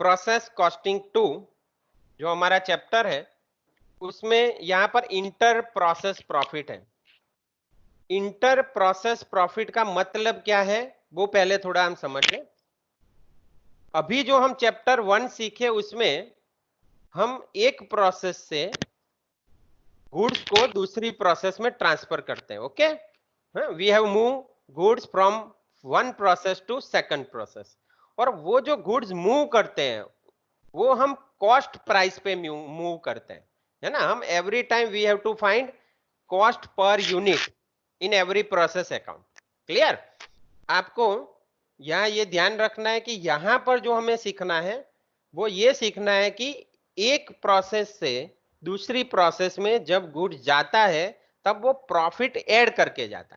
Process costing 2 जो हमारा chapter है, उसमें यहां पर इंटर प्रोसेस प्रॉफिट है। इंटर प्रोसेस प्रॉफिट का मतलब क्या है वो पहले थोड़ा हम समझ लें। अभी जो हम चैप्टर 1 सीखे उसमें हम एक प्रोसेस से गुड्स को दूसरी प्रोसेस में ट्रांसफर करते हैं। Okay, we have move goods from one process to second process. और वो जो गुड्स मूव करते हैं वो हम कॉस्ट प्राइस पे मूव करते हैं, है ना। हम every time we have to find cost per unit in every process account. Clear? आपको यहाँ ये ध्यान रखना है कि यहाँ पर जो हमें सीखना है वो ये सीखना है कि एक प्रोसेस से दूसरी प्रोसेस में जब गुड्स जाता है तब वो प्रॉफिट ऐड करके जाता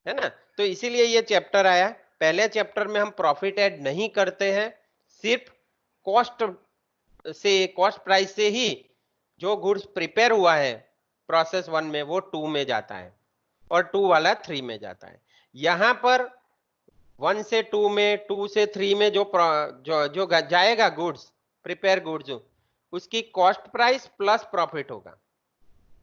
है ना। तो इसीलिए ये चैप्टर आया। पहले चैप्टर में हम प्रॉफिट ऐड नहीं करते हैं, सिर्फ कॉस्ट से, कॉस्ट प्राइस से ही जो गुड्स प्रिपेयर हुआ है प्रोसेस 1 में वो 2 में जाता है और 2 वाला 3 में जाता है। यहां पर 1 से 2 में, 2 से 3 में जो जाएगा गुड्स, प्रिपेयर गुड्स, उसकी कॉस्ट प्राइस प्लस प्रॉफिट होगा।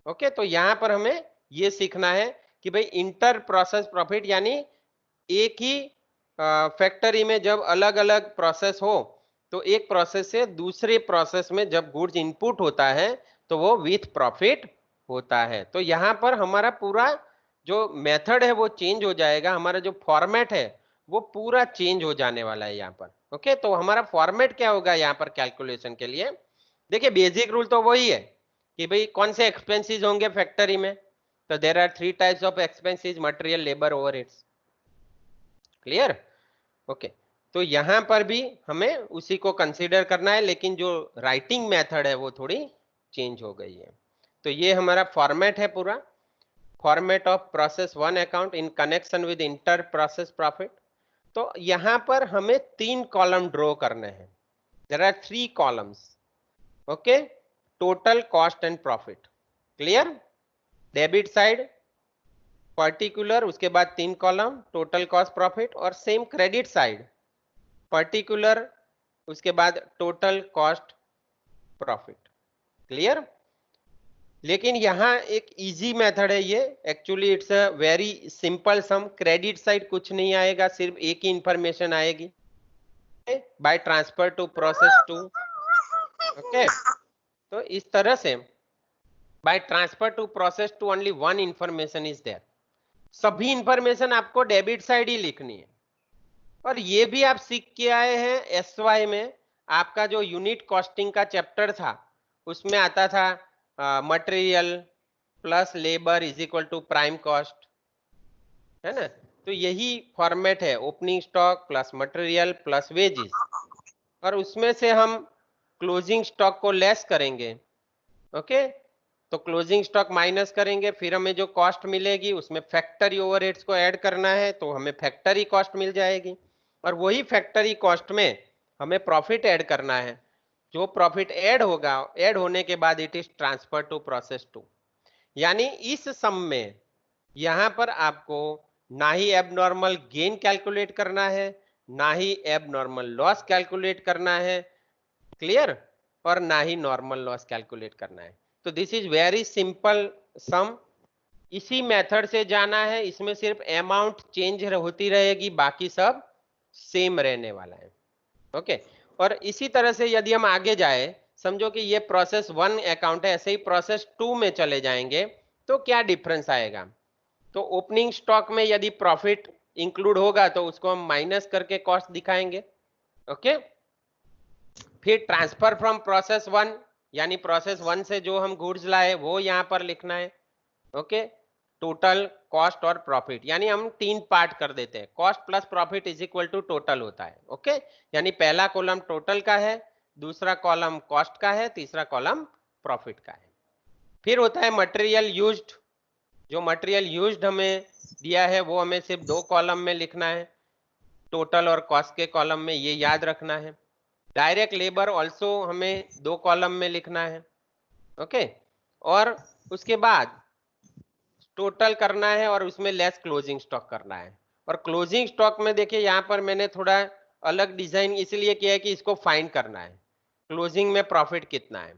ओके, तो यहां पर हमें ये सीखना है कि भाई इंटर प्रोसेस प्रॉफिट यानी एक ही फैक्ट्री में जब अलग अलग प्रोसेस हो तो एक प्रोसेस से दूसरे प्रोसेस में जब गुड्स इनपुट होता है तो वो विथ प्रॉफिट होता है। तो यहाँ पर हमारा पूरा जो मेथड है वो चेंज हो जाएगा, हमारा जो फॉर्मेट है वो पूरा चेंज हो जाने वाला है यहाँ पर। ओके, तो हमारा फॉर्मेट क्या होगा यहाँ पर कैलकुलेशन के लिए? देखिए बेसिक रूल तो वही है कि भाई कौन से एक्सपेंसेस होंगे फैक्ट्री में। तो there are 3 types of expenses, material, labour, overheads. Clear? Okay, तो यहां पर भी हमें उसी को कंसीडर करना है, लेकिन जो राइटिंग मेथड है वो थोड़ी चेंज हो गई है। तो ये हमारा फॉर्मेट है पूरा, format of process 1 account in connection with inter process profit. तो यहां पर हमें 3 कॉलम ड्रॉ करने हैं। There are 3 columns. Okay, total cost and profit. Clear? Debit side particular, उसके बाद 3 कॉलम टोटल कॉस्ट प्रॉफिट, और सेम क्रेडिट साइड पर्टिकुलर, उसके बाद टोटल कॉस्ट प्रॉफिट। क्लियर? लेकिन यहाँ एक इजी मेथड है ये, actually it's a very simple sum. Credit side कुछ नहीं आएगा, सिर्फ एक ही इंफॉर्मेशन आएगी, by transfer to process 2। Okay, तो इस तरह से by transfer to process 2 only one information is there. सभी इंफॉर्मेशन आपको डेबिट साइड ही लिखनी है। और ये भी आप सीख के आए हैं एसवाई में, आपका जो यूनिट कॉस्टिंग का चैप्टर था उसमें आता था material plus labour is equal to prime cost, है ना। तो यही फॉर्मेट है, opening stock plus material plus wages, और उसमें से हम क्लोजिंग स्टॉक को लेस करेंगे। ओके, तो क्लोजिंग स्टॉक माइनस करेंगे, फिर हमें जो कॉस्ट मिलेगी उसमें फैक्ट्री ओवरहेड्स को ऐड करना है तो हमें फैक्ट्री कॉस्ट मिल जाएगी, और वही फैक्ट्री कॉस्ट में हमें प्रॉफिट ऐड करना है। जो प्रॉफिट ऐड होगा, ऐड होने के बाद it is transfer to process 2। यानी इस सम में यहां पर आपको ना ही एबनॉर्मल गेन कैलकुलेट करना है, ना ही एबनॉर्मल लॉस कैलकुलेट करना है। क्लियर? और ना ही नॉर्मल लॉस कैलकुलेट करना है। तो दिस इज वेरी सिंपल सम। इसी मेथड से जाना है, इसमें सिर्फ अमाउंट चेंज होती रहेगी, बाकी सब सेम रहने वाला है। ओके, और इसी तरह से यदि हम आगे जाए, समझो कि ये प्रोसेस 1 अकाउंट है, ऐसे ही प्रोसेस 2 में चले जाएंगे तो क्या डिफरेंस आएगा? तो ओपनिंग स्टॉक में यदि प्रॉफिट इंक्लूड होगा तो उसको हम माइनस करके कॉस्ट दिखाएंगे। ओके, फिर ट्रांसफर फ्रॉम प्रोसेस 1 यानी प्रोसेस 1 से जो हम गुड्स लाए वो यहां पर लिखना है। ओके, टोटल कॉस्ट और प्रॉफिट, यानी हम 3 पार्ट कर देते हैं, cost plus profit is equal to total होता है। ओके, यानी पहला कॉलम टोटल का है, दूसरा कॉलम कॉस्ट का है, तीसरा कॉलम प्रॉफिट का है। फिर होता है मटेरियल यूज्ड। जो मटेरियल यूज्ड हमें दिया है वो हमें सिर्फ 2 कॉलम में लिखना है, टोटल और कॉस्ट के कॉलम में, ये याद रखना है। डायरेक्ट लेबर ऑल्सो हमें 2 कॉलम में लिखना है। ओके, और उसके बाद टोटल करना है और उसमें लेस क्लोजिंग स्टॉक करना है। और क्लोजिंग स्टॉक में देखिए यहाँ पर मैंने थोड़ा अलग डिजाइन इसलिए किया है कि इसको फाइंड करना है क्लोजिंग में प्रॉफिट कितना है।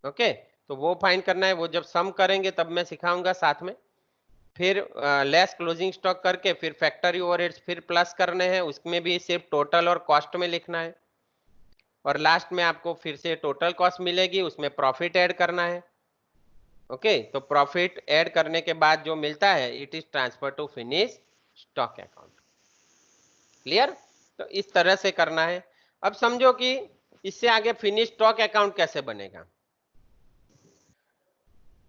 ओके, तो वो फाइंड करना है, वो जब सम करेंगे तब मैं सिखाऊंगा साथ में। फिर लेस क्लोजिंग स्टॉक करके फिर फैक्ट्री ओवरहेड्स फिर प्लस करने हैं, उसमें भी सिर्फ टोटल और कॉस्ट में लिखना है। और लास्ट में आपको फिर से टोटल कॉस्ट मिलेगी, उसमें प्रॉफिट ऐड करना है। ओके, तो प्रॉफिट ऐड करने के बाद जो मिलता है it is transfer to finish stock account. Clear? तो इस तरह से करना है। अब समझो कि इससे आगे फिनिश स्टॉक अकाउंट कैसे बनेगा।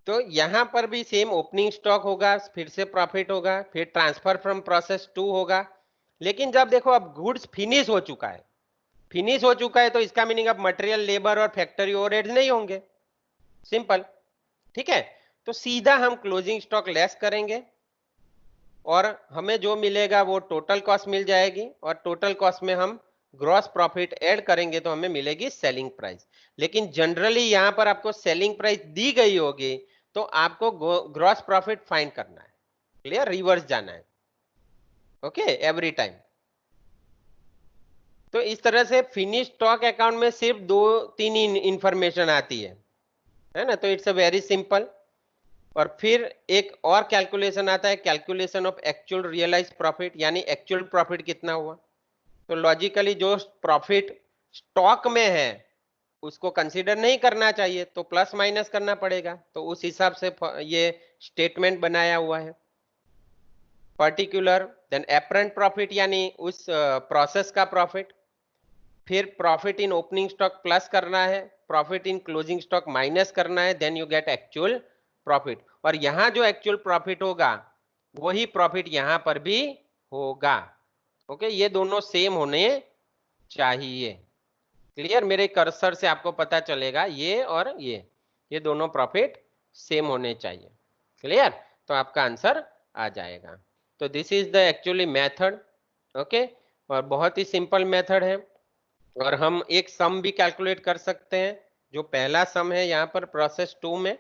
तो यहां पर भी सेम ओपनिंग स्टॉक होगा, फिर से प्रॉफिट होगा, फिर ट्रांसफर फ्रॉम प्रोसेस 2 होगा। लेकिन जब देखो अब गुड्स फिनिश हो चुका है, फिनिश हो चुका है तो इसका मीनिंग अब मटेरियल, लेबर और फैक्ट्री ओवरहेड्स नहीं होंगे। सिंपल, ठीक है। तो सीधा हम क्लोजिंग स्टॉक लेस करेंगे और हमें जो मिलेगा वो टोटल कॉस्ट मिल जाएगी, और टोटल कॉस्ट में हम ग्रॉस प्रॉफिट ऐड करेंगे तो हमें मिलेगी सेलिंग प्राइस। लेकिन जनरली यहां पर आपको सेलिंग प्राइस दी गई होगी तो आपको ग्रॉस प्रॉफिट फाइंड करना है। क्लियर? रिवर्स जाना है। Okay, every time. तो इस तरह से फिनिश स्टॉक अकाउंट में सिर्फ 2-3 इंफॉर्मेशन आती है ना, तो इट्स अ वेरी सिंपल। और फिर एक और कैलकुलेशन आता है, calculation of actual realise profit, यानी एक्चुअल प्रॉफिट कितना हुआ। तो लॉजिकली जो प्रॉफिट स्टॉक में है उसको कंसीडर नहीं करना चाहिए, तो प्लस माइनस करना पड़ेगा। तो उस हिसाब से ये स्टेटमेंट बनाया हुआ है। पर्टिकुलर, देन एपरेंट प्रॉफिट यानी उस प्रोसेस का प्रॉफिट, फिर profit in opening stock plus करना है, profit in closing stock minus करना है, then you get actual profit. और यहां जो एक्चुअल प्रॉफिट होगा वही प्रॉफिट यहां पर भी होगा। ओके, ये दोनों सेम होने चाहिए। क्लियर? मेरे कर्सर से आपको पता चलेगा ये और ये दोनों प्रॉफिट सेम होने चाहिए। क्लियर? तो आपका आंसर आ जाएगा। तो this is the actually method. Okay, और बहुत ही सिंपल मेथड है। और हम एक सम भी कैलकुलेट कर सकते हैं। जो पहला सम है यहाँ पर प्रोसेस 2 में,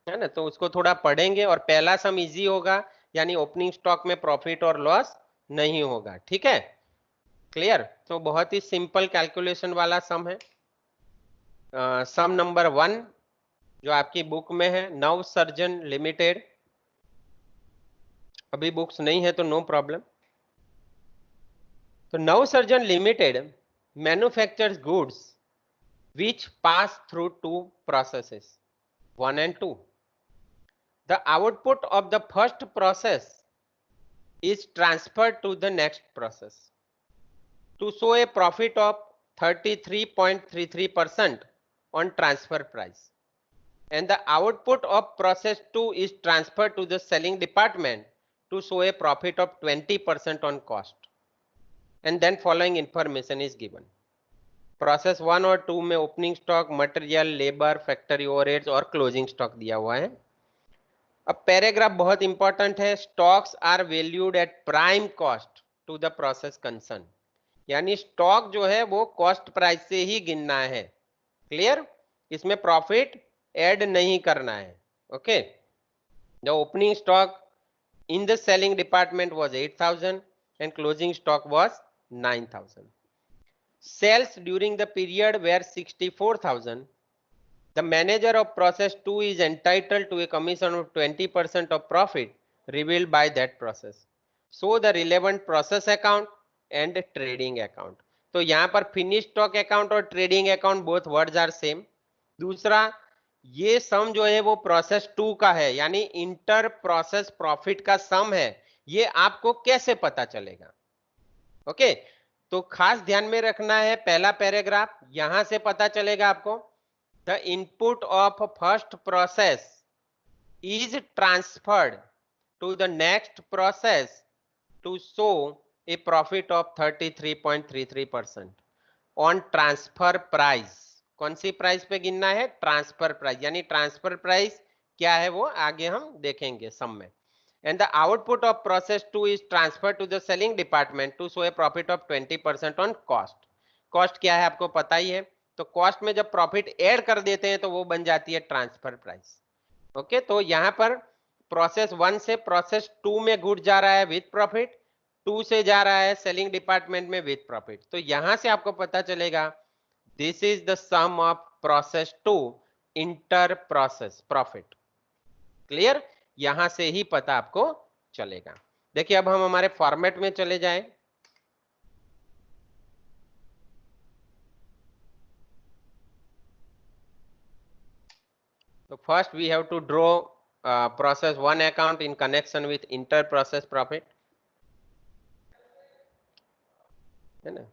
है ना, तो उसको थोड़ा पढ़ेंगे। और पहला सम इजी होगा, यानी ओपनिंग स्टॉक में प्रॉफिट और लॉस नहीं होगा। ठीक है? क्लियर? तो बहुत ही सिंपल कैलकुलेशन वाला सम है। सम नंबर 1 जो आपकी बुक में है, नव सर्जन लिमिटेड। अभी बुक्स नहीं है तो नो प्रॉब्लम। तो Nav Sarjan limited manufactures goods which pass through two processes 1 and 2. The output of the first process is transferred to the next process to show a profit of 33.33% on transfer price, and the output of process 2 is transferred to the selling department to show a profit of 20% on cost, and then following information is given. Process 1 और 2 में opening stock, material, labour, factory overheads और closing stock दिया हुआ है। अब paragraph बहुत important है। Stocks are valued at prime cost to the process concern, यानी स्टॉक जो है वो कॉस्ट प्राइस से ही गिनना है। क्लियर? इसमें प्रॉफिट ऐड नहीं करना है। Okay, the opening stock in the selling department was 8,000 and closing stock was 9,000. Sales during the period were 64,000. The manager of process 2 is entitled to a commission of 20% of profit revealed by that process. So the relevant process account and trading account. तो यहां पर finish stock account और trading account both words are same. दूसरा, ये सम जो है वो process 2 का है, यानी इंटर प्रोसेस प्रॉफिट का सम है। ये आपको कैसे पता चलेगा? ओके, तो खास ध्यान में रखना है, पहला पैराग्राफ यहां से पता चलेगा आपको। The input of first process is transferred to the next process to show a profit of 33.33% on transfer price. कौन सी प्राइस पे गिनना है? ट्रांसफर प्राइस, यानी ट्रांसफर प्राइस क्या है वो आगे हम देखेंगे सम में। And the output of process 2 is transferred to the selling department to show a profit of 20% on cost. Cost क्या है आपको पता ही है। तो कॉस्ट में जब प्रॉफिट ऐड कर देते हैं तो वो बन जाती है ट्रांसफर प्राइस। ओके, तो यहां पर प्रोसेस 1 से प्रोसेस 2 में गुड जा रहा है विद प्रॉफिट, 2 से जा रहा है सेलिंग डिपार्टमेंट में विथ प्रॉफिट। तो यहां से आपको पता चलेगा this is the sum of process 2 inter process profit. Clear? यहां से ही पता आपको चलेगा। देखिए अब हम हमारे फॉर्मेट में चले जाएं। तो first we have to draw process 1 account in connection with inter process profit, है ना।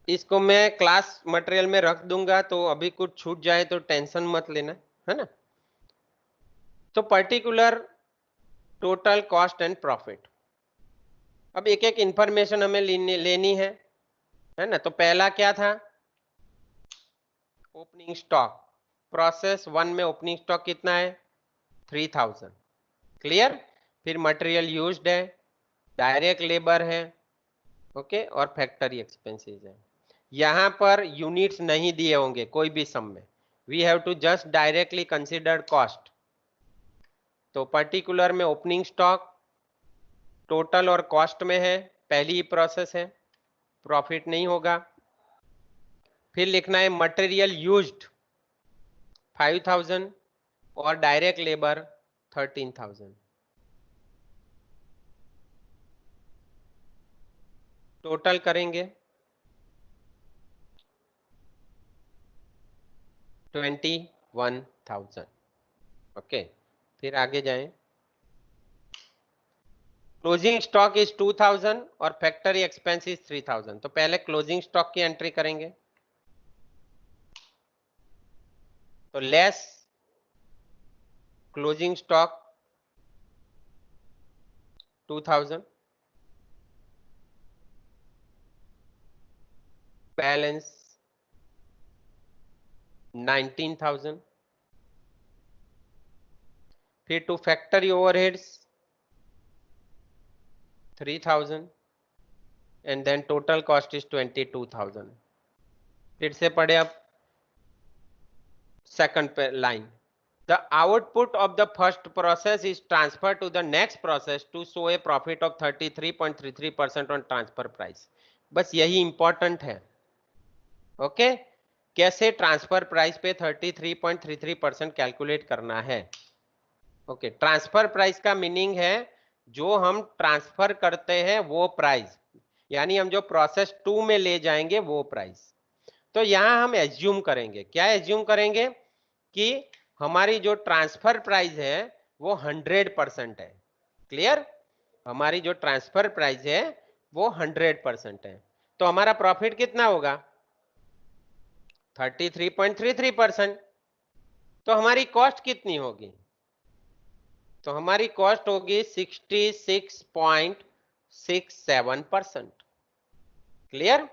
इसको मैं क्लास मटेरियल में रख दूंगा, तो अभी कुछ छूट जाए तो टेंशन मत लेना, है ना। तो particular total cost and profit, अब एक एक इंफॉर्मेशन हमें लेनी है ना। तो पहला क्या था, ओपनिंग स्टॉक। प्रोसेस 1 में ओपनिंग स्टॉक कितना है, 3000। क्लियर? फिर मटेरियल यूज्ड है, डायरेक्ट लेबर है, ओके, और फैक्ट्री एक्सपेंसेस है। यहां पर यूनिट्स नहीं दिए होंगे कोई भी सम में, we have to just directly consider cost. तो पर्टिकुलर में ओपनिंग स्टॉक टोटल और कॉस्ट में है, पहली ही प्रोसेस है, प्रॉफिट नहीं होगा। फिर लिखना है मटेरियल यूज्ड 5000 और डायरेक्ट लेबर 13000। टोटल करेंगे 21,000। ओके, फिर आगे जाएं। क्लोजिंग स्टॉक इज 2000 और फैक्ट्री एक्सपेंस इज 3000। तो पहले क्लोजिंग स्टॉक की एंट्री करेंगे, तो लेस क्लोजिंग स्टॉक 2000, बैलेंस 19,000। फिर to factory overheads 3000 and then total cost is 22,000। फिर से पढ़े अब second line, the output of the first process is transferred to the next process to show a profit of 33.33% on transfer price। बस यही important है। Okay, कैसे transfer price पे 33.33% calculate करना है। ओके, ट्रांसफर प्राइस का मीनिंग है जो हम ट्रांसफर करते हैं वो प्राइस, यानी हम जो प्रोसेस 2 में ले जाएंगे वो प्राइस। तो यहां हम एज्यूम करेंगे, क्या एज्यूम करेंगे कि हमारी जो ट्रांसफर प्राइस है वो 100% है। क्लियर? हमारी जो ट्रांसफर प्राइस है वो 100% है। तो हमारा प्रॉफिट कितना होगा, 33.33%। तो हमारी कॉस्ट कितनी होगी, तो हमारी कॉस्ट होगी 66.67%। क्लियर?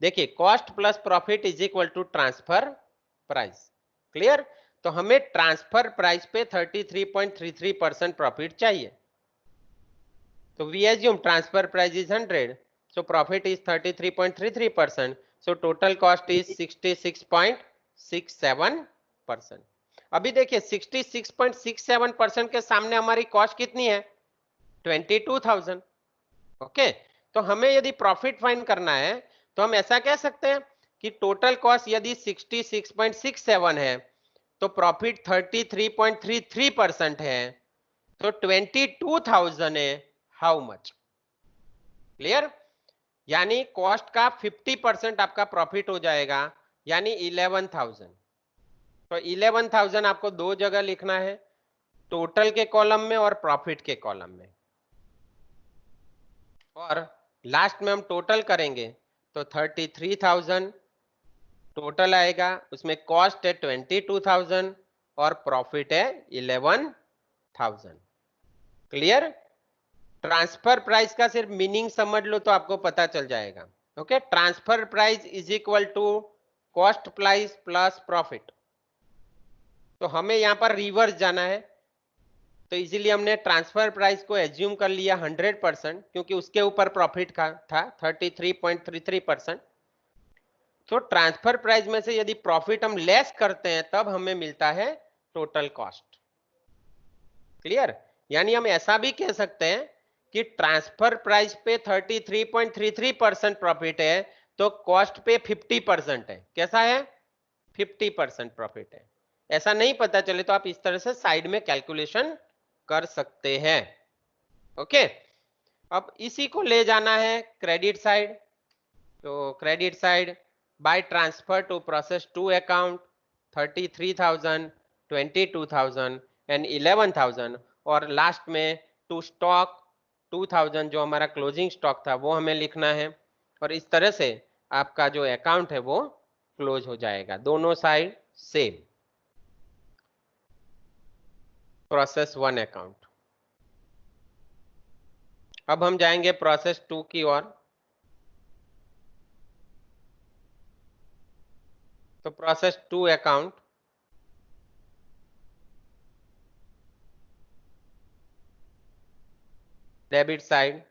देखिए, cost plus profit is equal to transfer price. Clear? तो हमें ट्रांसफर प्राइस पे 33.33% प्रॉफिट चाहिए। तो we assume transfer price is 100, so profit is 33.33%, so total cost is 66.67%। अभी देखिए 66.67% के सामने हमारी कॉस्ट कितनी है, 22,000। ओके, तो हमें यदि प्रॉफिट फाइंड करना है तो हम ऐसा कह सकते हैं कि टोटल कॉस्ट यदि 66.67 है तो प्रॉफिट 33.33% है, तो 22,000 है, हाउ मच। क्लियर? यानी कॉस्ट का 50% आपका प्रॉफिट हो जाएगा, यानी 11,000। तो 11,000 आपको दो जगह लिखना है, टोटल के कॉलम में और प्रॉफिट के कॉलम में। और लास्ट में हम टोटल करेंगे तो 33,000 टोटल आएगा, उसमें कॉस्ट है 22,000 और प्रॉफिट है 11,000। क्लियर? ट्रांसफर प्राइस का सिर्फ मीनिंग समझ लो तो आपको पता चल जाएगा। Okay, transfer price is equal to cost price plus profit. तो हमें यहां पर रिवर्स जाना है, तो इजीली हमने ट्रांसफर प्राइस को एज्यूम कर लिया 100%, क्योंकि उसके ऊपर प्रॉफिट का था 33.33%। तो ट्रांसफर प्राइस में से यदि प्रॉफिट हम लेस करते हैं तब हमें मिलता है टोटल कॉस्ट। क्लियर? यानी हम ऐसा भी कह सकते हैं कि ट्रांसफर प्राइस पे 33.33% प्रॉफिट है तो कॉस्ट पे 50% है। कैसा है? 50% प्रॉफिट है। ऐसा नहीं पता चले तो आप इस तरह से साइड में कैलकुलेशन कर सकते हैं। ओके, अब इसी को ले जाना है क्रेडिट साइड। तो credit side, by transfer to process 2 account 33,000, 22,000 and 11,000, और लास्ट में टू स्टॉक 2,000 जो हमारा क्लोजिंग स्टॉक था वो हमें लिखना है। और इस तरह से आपका जो अकाउंट है वो क्लोज हो जाएगा, दोनों साइड सेम। Process 1 account. अब हम जाएंगे प्रोसेस 2 की ओर। तो प्रोसेस 2 अकाउंट, डेबिट साइड।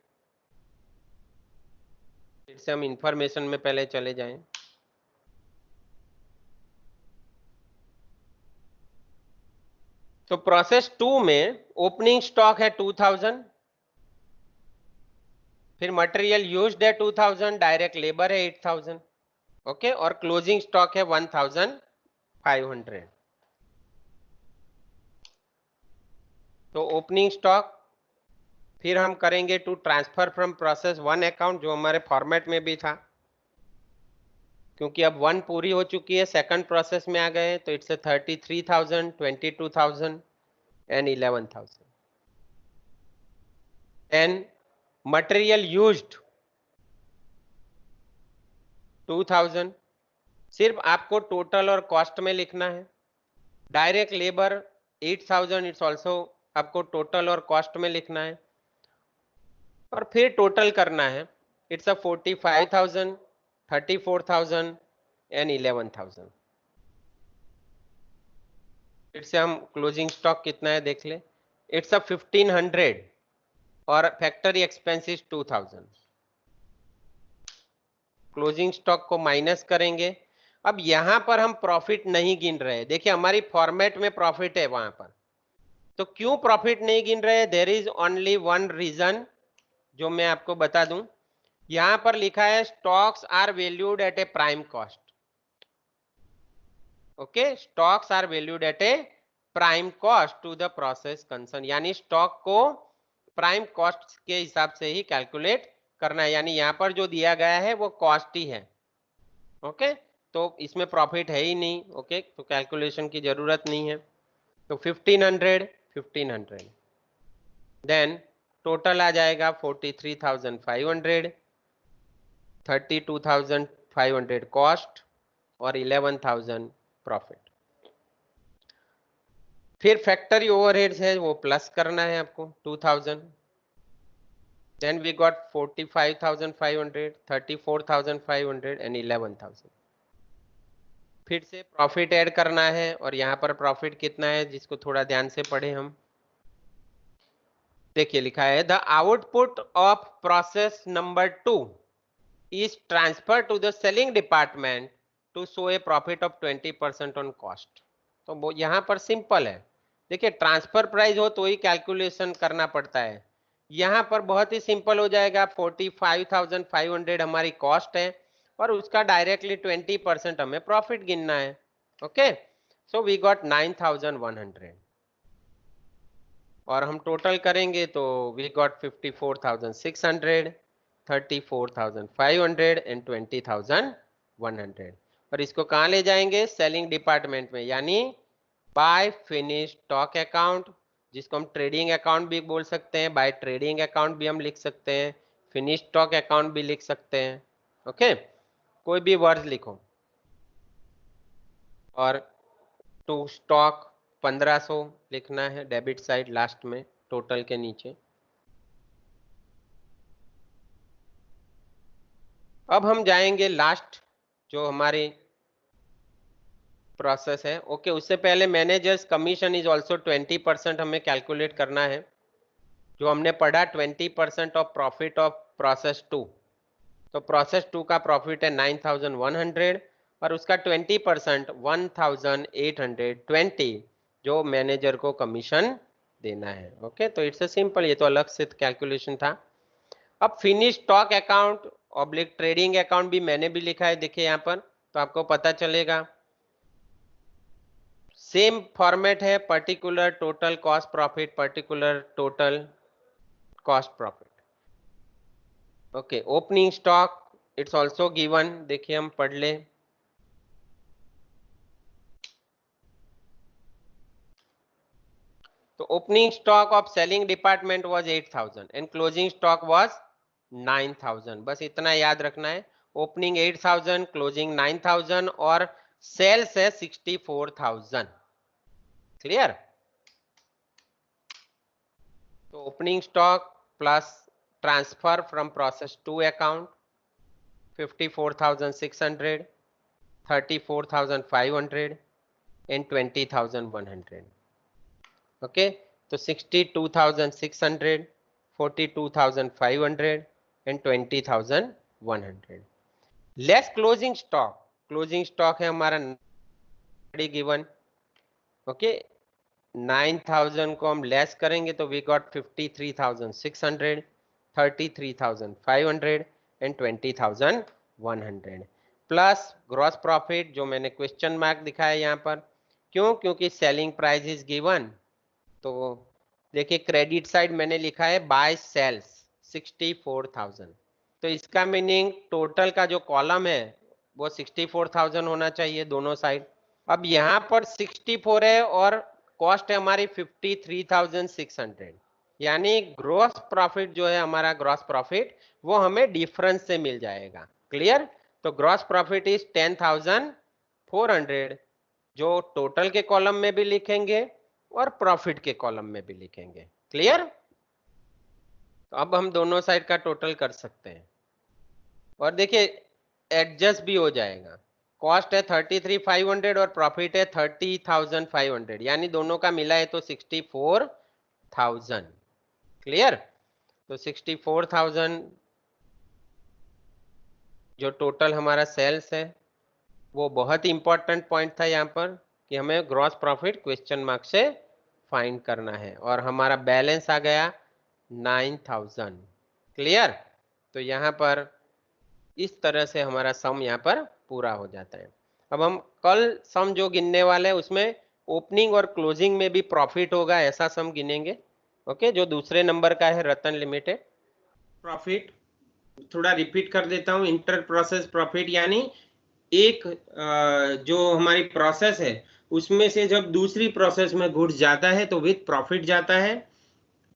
फिर से हम इंफॉर्मेशन में पहले चले जाएं। तो प्रोसेस 2 में ओपनिंग स्टॉक है 2000, फिर मटेरियल यूज्ड है 2000, डायरेक्ट लेबर है 8000, ओके, और क्लोजिंग स्टॉक है 1500। तो ओपनिंग स्टॉक, फिर हम करेंगे to transfer from process 1 account जो हमारे फॉर्मेट में भी था, क्योंकि अब 1 पूरी हो चुकी है, सेकंड प्रोसेस में आ गए, तो it's 33,000, 22,000 and 11,000। And material used 2000, सिर्फ आपको टोटल और कॉस्ट में लिखना है। डायरेक्ट लेबर 8000, इट्स ऑल्सो आपको टोटल और कॉस्ट में लिखना है, और फिर टोटल करना है। It's 45,000, 34,000 and 11,000। फिर से हम क्लोजिंग स्टॉक कितना है देख ले। इट्स 1500 और फैक्ट्री एक्सपेंसेस 2000। क्लोजिंग स्टॉक को माइनस करेंगे। अब यहां पर हम प्रॉफिट नहीं गिन रहे, देखिए हमारी फॉर्मेट में प्रॉफिट है वहां पर। तो क्यों प्रॉफिट नहीं गिन रहे? There is only one reason जो मैं आपको बता दूं। यहां पर लिखा है stocks are valued at a prime cost. Okay, stocks are valued at a prime cost to the process concern, यानी स्टॉक को प्राइम कॉस्ट के हिसाब से ही कैलकुलेट करना है, यानी यहां पर जो दिया गया है वो कॉस्ट ही है। ओके, तो इसमें प्रॉफिट है ही नहीं। ओके, तो कैलकुलेशन की जरूरत नहीं है। तो 1500, 1500, देन टोटल आ जाएगा 43,500, 32,500 कॉस्ट और 11,000 प्रॉफिट। फिर फैक्ट्री ओवरहेड्स है वो प्लस करना है आपको 2000, देन वी गॉट 45,500, 34,500 एंड 11,000। फिर से प्रॉफिट ऐड करना है, और यहाँ पर प्रॉफिट कितना है जिसको थोड़ा ध्यान से पढ़े हम। देखिए लिखा है the output of process number 2 is transfer to the selling department to show a profit of 20% on cost. तो वो यहाँ पर सिंपल है। देखिए ट्रांसफर प्राइस हो तो ही कैलकुलेशन करना पड़ता है, यहाँ पर बहुत ही सिंपल हो जाएगा। 45,500 हमारी कॉस्ट है और उसका डायरेक्टली 20% हमें प्रॉफिट गिनना है। ओके, सो वी गॉट 9,100, और हम टोटल करेंगे तो वी गॉट 54,600, 34,500 एंड 20,100। और इसको कहाँ ले जाएंगे? सेलिंग डिपार्टमेंट में, यानी बाय फिनिश स्टॉक अकाउंट, जिसको हम ट्रेडिंग अकाउंट भी बोल सकते हैं, बाय ट्रेडिंग अकाउंट भी हम लिख सकते हैं, फिनिश स्टॉक अकाउंट भी लिख सकते हैं। ओके, कोई भी वर्ड लिखो। और टू स्टॉक 1500 लिखना है डेबिट साइड लास्ट में टोटल के नीचे। अब हम जाएंगे लास्ट जो हमारी प्रोसेस है। ओके, उससे पहले मैनेजर्स कमीशन इज ऑल्सो 20% हमें कैलकुलेट करना है, जो हमने पढ़ा 20% ऑफ प्रॉफिट ऑफ प्रोसेस 2। तो प्रोसेस 2 का प्रॉफिट है 9,100 और उसका 20% 1,820 जो मैनेजर को कमीशन देना है। ओके, तो इट्स अ सिंपल, ये तो अलग से कैलकुलेशन था। अब finish stock account oblique trading account भी मैंने भी लिखा है, देखिए यहाँ पर, तो आपको पता चलेगा। सेम फॉर्मेट है, particular total cost profit, particular total cost profit. Okay, opening stock it's also given, देखिए हम पढ़ ले। तो opening stock of selling department was 8000 and closing stock was 9000, बस इतना याद रखना है। ओपनिंग 8000, क्लोजिंग 9000 और सेल्स है 64000। क्लियर? तो opening stock plus transfer from process 2 account 54,600, 34,500 and 20,100। Okay, तो 62,600, 42,500 and 20,100 less closing stock. Closing stock है हमारा गिवन। ओके, 9,000 को हम लेस करेंगे तो we got 53,600, 33,500 and 20,100 plus gross profit जो मैंने क्वेश्चन मार्क दिखाया यहाँ पर। क्यों? क्योंकि सेलिंग प्राइस इज गिवन। तो देखिए क्रेडिट साइड मैंने लिखा है बाय सेल्स 64,000, तो इसका मीनिंग टोटल का जो कॉलम है वो 64,000 होना चाहिए दोनों साइड। अब यहाँ पर 64 है और कॉस्ट है हमारी 53,600, यानी ग्रॉस प्रॉफिट जो है हमारा ग्रॉस प्रॉफिट वो हमें डिफरेंस से मिल जाएगा। क्लियर? तो ग्रॉस प्रॉफिट इज 10,400, जो टोटल के कॉलम में भी लिखेंगे और प्रॉफिट के कॉलम में भी लिखेंगे। क्लियर? तो अब हम दोनों साइड का टोटल कर सकते हैं और देखिए एडजस्ट भी हो जाएगा। कॉस्ट है 33,500 और प्रॉफिट है 30,500, यानी दोनों का मिला है तो 64,000। क्लियर? तो 64,000 जो टोटल हमारा सेल्स है वो बहुत ही इंपॉर्टेंट पॉइंट था यहाँ पर कि हमें ग्रॉस प्रॉफिट क्वेश्चन मार्क से फाइंड करना है और हमारा बैलेंस आ गया 9,000। क्लियर? तो यहाँ पर इस तरह से हमारा सम यहाँ पर पूरा हो जाता है। अब हम कल सम जो गिनने वाले हैं उसमें ओपनिंग और क्लोजिंग में भी प्रॉफिट होगा, ऐसा सम गिनेंगे। ओके, जो दूसरे नंबर का है रतन लिमिटेड। प्रॉफिट थोड़ा रिपीट कर देता हूँ, इंटर प्रोसेस प्रॉफिट यानी एक जो हमारी प्रोसेस है उसमें से जब दूसरी प्रोसेस में गुड्स जाता है तो विद प्रॉफिट जाता है।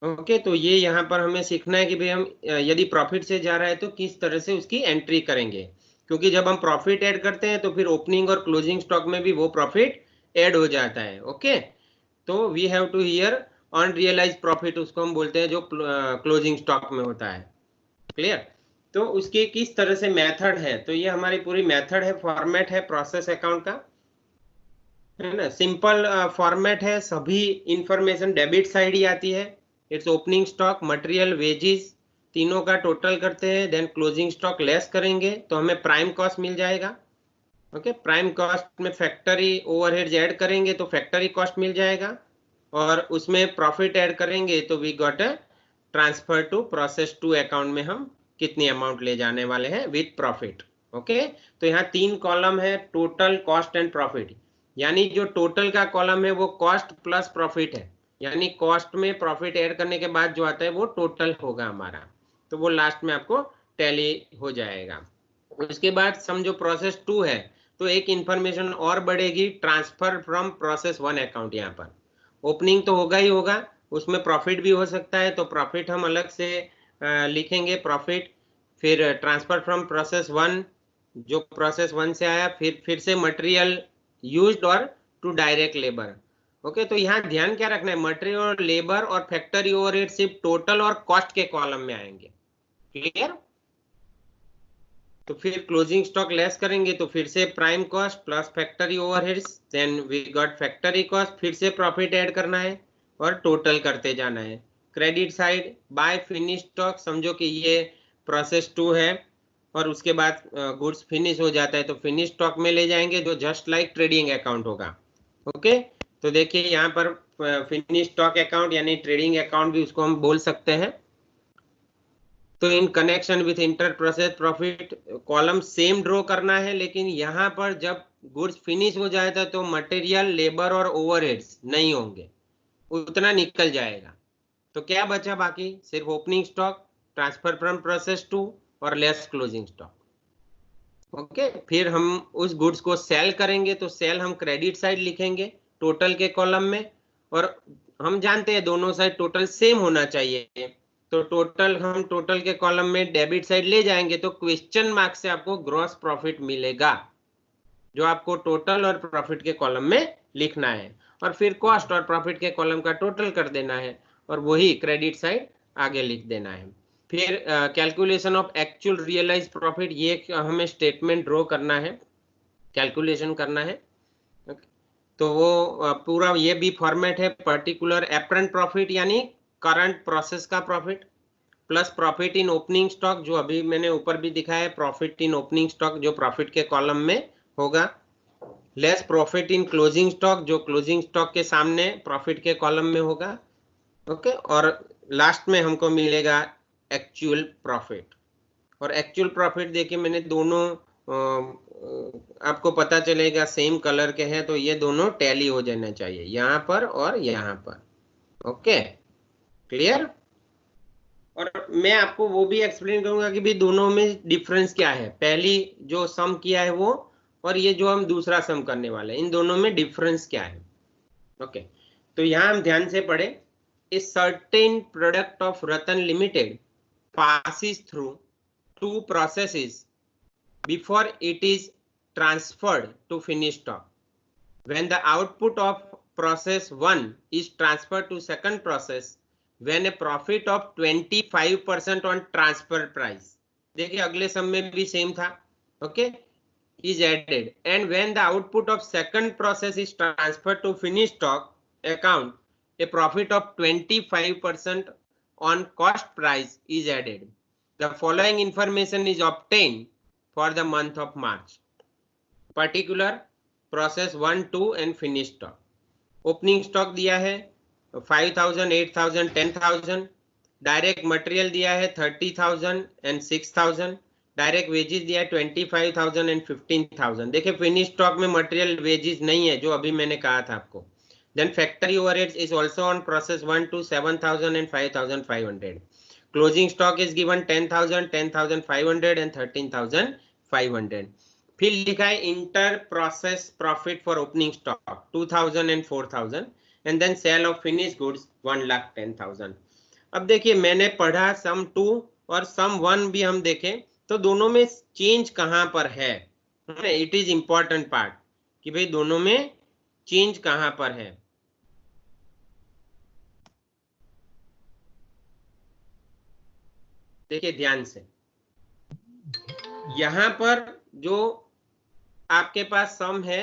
ओके, तो ये यहाँ पर हमें सीखना है कि भाई हम यदि प्रॉफिट से जा रहा है तो किस तरह से उसकी एंट्री करेंगे, क्योंकि जब हम प्रॉफिट ऐड करते हैं तो फिर ओपनिंग और क्लोजिंग स्टॉक में भी वो प्रॉफिट ऐड हो जाता है। ओके, तो we have to here unrealise profit उसको हम बोलते हैं जो क्लोजिंग स्टॉक में होता है। क्लियर? तो उसकी किस तरह से मेथड है, तो ये हमारी पूरी मेथड है, फॉर्मेट है प्रोसेस अकाउंट का, है ना। सिंपल फॉर्मेट है, सभी इंफॉर्मेशन डेबिट साइड ही आती है। It's opening stock, material, wages, तीनों का टोटल करते हैं, देन क्लोजिंग स्टॉक लेस करेंगे तो हमें प्राइम कॉस्ट मिल जाएगा। ओके, प्राइम कॉस्ट में फैक्ट्री ओवरहेड्स ऐड करेंगे तो फैक्ट्री कॉस्ट मिल जाएगा और उसमें प्रॉफिट ऐड करेंगे तो we got a transfer to process 2 account में हम कितनी अमाउंट ले जाने वाले हैं विद प्रॉफिट। ओके, तो यहाँ 3 कॉलम है, टोटल, कॉस्ट एंड प्रॉफिट, यानी जो टोटल का कॉलम है वो कॉस्ट प्लस प्रॉफिट है, यानी कॉस्ट में प्रॉफिट ऐड करने के बाद जो आता है वो टोटल होगा हमारा, तो वो लास्ट में आपको टैली हो जाएगा। उसके बाद समझो प्रोसेस 2 है तो एक इंफॉर्मेशन और बढ़ेगी, ट्रांसफर फ्रॉम प्रोसेस 1 अकाउंट। यहाँ पर ओपनिंग तो होगा ही होगा, उसमें प्रॉफिट भी हो सकता है तो प्रॉफिट हम अलग से लिखेंगे प्रॉफिट। फिर ट्रांसफर फ्रॉम प्रोसेस 1, जो प्रोसेस 1 से आया, फिर से मटेरियल यूज्ड और टू डायरेक्ट लेबर। ओके, तो यहाँ ध्यान क्या रखना है, मटेरियल और लेबर और फैक्ट्री ओवरहेड सिर्फ टोटल और कॉस्ट के कॉलम में आएंगे। क्लियर? तो फिर क्लोजिंग स्टॉक लेस करेंगे तो फिर से prime cost plus factory overheads, then we got factory cost, फिर से प्रॉफिट ऐड करना है और टोटल करते जाना है। Credit side bye finish stock, समझो कि ये प्रोसेस 2 है और उसके बाद गुड्स फिनिश हो जाता है तो फिनिश स्टॉक में ले जाएंगे जो जस्ट लाइक ट्रेडिंग अकाउंट होगा। ओके, तो देखिए यहाँ पर फिनिश स्टॉक अकाउंट यानी ट्रेडिंग अकाउंट भी उसको हम बोल सकते हैं। तो इन connection with inter process profit column same draw करना है, लेकिन यहाँ पर जब गुड्स फिनिश हो जाता है तो मटेरियल, लेबर और ओवरहेड्स नहीं होंगे, उतना निकल जाएगा। तो क्या बचा बाकी? सिर्फ opening stock, transfer from process two और लेस क्लोजिंग स्टॉक। ओके, फिर हम उस गुड्स को सेल करेंगे, तो सेल हम क्रेडिट साइड लिखेंगे टोटल के कॉलम में, और हम जानते हैं दोनों साइड टोटल सेम होना चाहिए, तो टोटल हम टोटल के कॉलम में डेबिट साइड ले जाएंगे, तो क्वेश्चन मार्क से आपको ग्रॉस प्रॉफिट मिलेगा, जो आपको टोटल और प्रॉफिट के कॉलम में लिखना है, और फिर कॉस्ट और प्रॉफिट के कॉलम का टोटल कर देना है, और वही क्रेडिट साइड आगे लिख देना है। फिर calculation of actual realise profit, ये हमें स्टेटमेंट ड्रॉ करना है, कैलकुलेशन करना है। तो वो पूरा ये भी फॉर्मेट है, पर्टिकुलर अपरेंट प्रॉफिट यानी करंट प्रोसेस का profit, plus profit in opening stock, जो अभी मैंने ऊपर भी दिखाया है, प्रॉफिट इन ओपनिंग स्टॉक जो प्रॉफिट के कॉलम में होगा, less profit in closing stock, जो क्लोजिंग स्टॉक के सामने प्रॉफिट के कॉलम में होगा। ओके, और लास्ट में हमको मिलेगा एक्चुअल प्रॉफिट। और एक्चुअल प्रॉफिट देखिए मैंने दोनों आपको पता चलेगा सेम कलर के हैं, तो ये दोनों टैली हो जाना चाहिए, यहाँ पर और यहाँ पर। Okay, clear? और मैं आपको वो भी एक्सप्लेन करूंगा कि भाई दोनों में डिफरेंस क्या है, पहली जो सम किया है वो, और ये जो हम दूसरा सम करने वाले हैं, इन दोनों में डिफरेंस क्या है। ओके, तो यहाँ हम ध्यान से पढ़े, a certain product of Ratan limited passes through two processes before it is transferred to finished stock. When the output of process 1 is transferred to second process, when a profit of 25% on transfer price, देखिए अगले सम में भी same था, okay, is added, and when the output of second process is transferred to finished stock account, a profit of 25% on cost price is added. The following information is obtained for the month of March. Particular process 1, 2 and finished stock. Opening stock दिया है 5,000, 8,000, 10,000. Direct material दिया है 30,000 and 6,000. Direct wages दिया है 25,000 and 15,000. देखिए finish stock में material wages नहीं है, जो अभी मैंने कहा था आपको. Then factory overheads is also on process 1 to 7,000 and 5,500. Closing stock is given 10,000, 10,500 and 13,500. फिर लिखा है inter process profit for opening stock 2,000 and 4,000, and then sale of finished goods 1,10,000. अब देखिए मैंने पढ़ा सम 2 और सम 1 भी हम देखें, तो दोनों में चेंज कहां पर है, इट इज इंपॉर्टेंट पार्ट कि भाई दोनों में चेंज कहां पर है. देखिए ध्यान से, यहां पर जो आपके पास सम है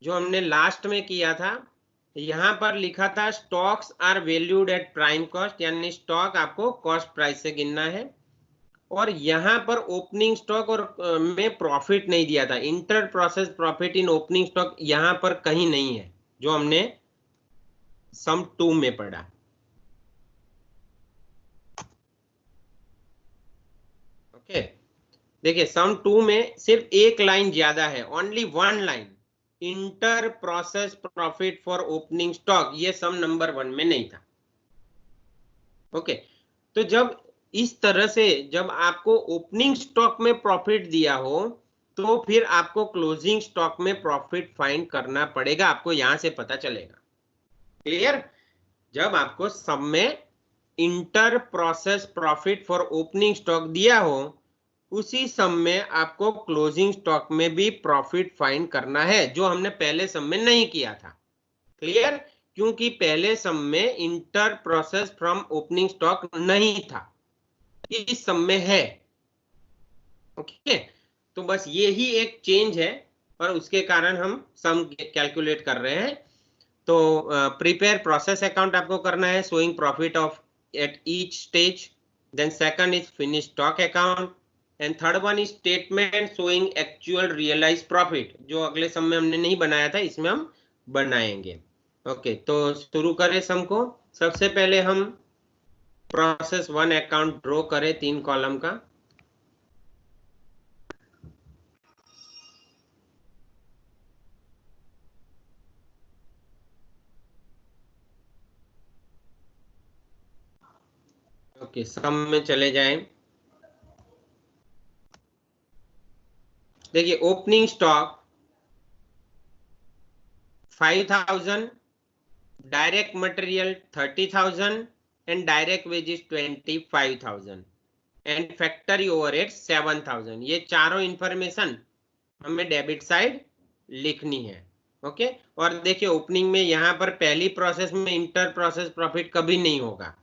जो हमने लास्ट में किया था, यहां पर लिखा था stocks are valued at prime cost, यानी स्टॉक आपको कॉस्ट प्राइस से गिनना है. और यहां पर ओपनिंग स्टॉक और में प्रॉफिट नहीं दिया था, inter process profit in opening stock यहां पर कहीं नहीं है, जो हमने सम 2 में पढ़ा. ओके, देखिए सम 2 में सिर्फ एक लाइन ज्यादा है, only one line, inter process profit for opening stock, ये सम नंबर 1 में नहीं था. ओके, तो जब इस तरह से जब आपको ओपनिंग स्टॉक में प्रॉफिट दिया हो, तो फिर आपको क्लोजिंग स्टॉक में प्रॉफिट फाइंड करना पड़ेगा, आपको यहां से पता चलेगा. क्लियर? जब आपको सम में inter process profit for opening stock दिया हो, उसी सम में आपको क्लोजिंग स्टॉक में भी प्रॉफिट फाइंड करना है, जो हमने पहले सम में नहीं किया था. क्लियर? क्योंकि पहले सम में inter process from opening stock नहीं था, इस सम में है. ओके, तो बस ये ही एक चेंज है और उसके कारण हम सम कैलकुलेट कर रहे हैं. तो प्रिपेयर प्रोसेस अकाउंट आपको करना है, showing profit of at each stage. Then second is finish stock account, and third one is statement showing actual realise profit, जो अगले सम में हमने नहीं बनाया था, इसमें हम बनाएंगे। ओके, तो शुरू करें सम को। सबसे पहले हम प्रोसेस 1 अकाउंट ड्रॉ करें 3 कॉलम का। ओके, सम में चले जाएं। देखिए, opening stock 5000, direct material 30,000 and direct wages 25,000 and factory overhead 7,000। ये चारों इंफॉर्मेशन हमें डेबिट साइड लिखनी है। ओके, और देखिए ओपनिंग में यहाँ पर पहली प्रोसेस में इंटर प्रोसेस प्रॉफिट कभी नहीं होगा।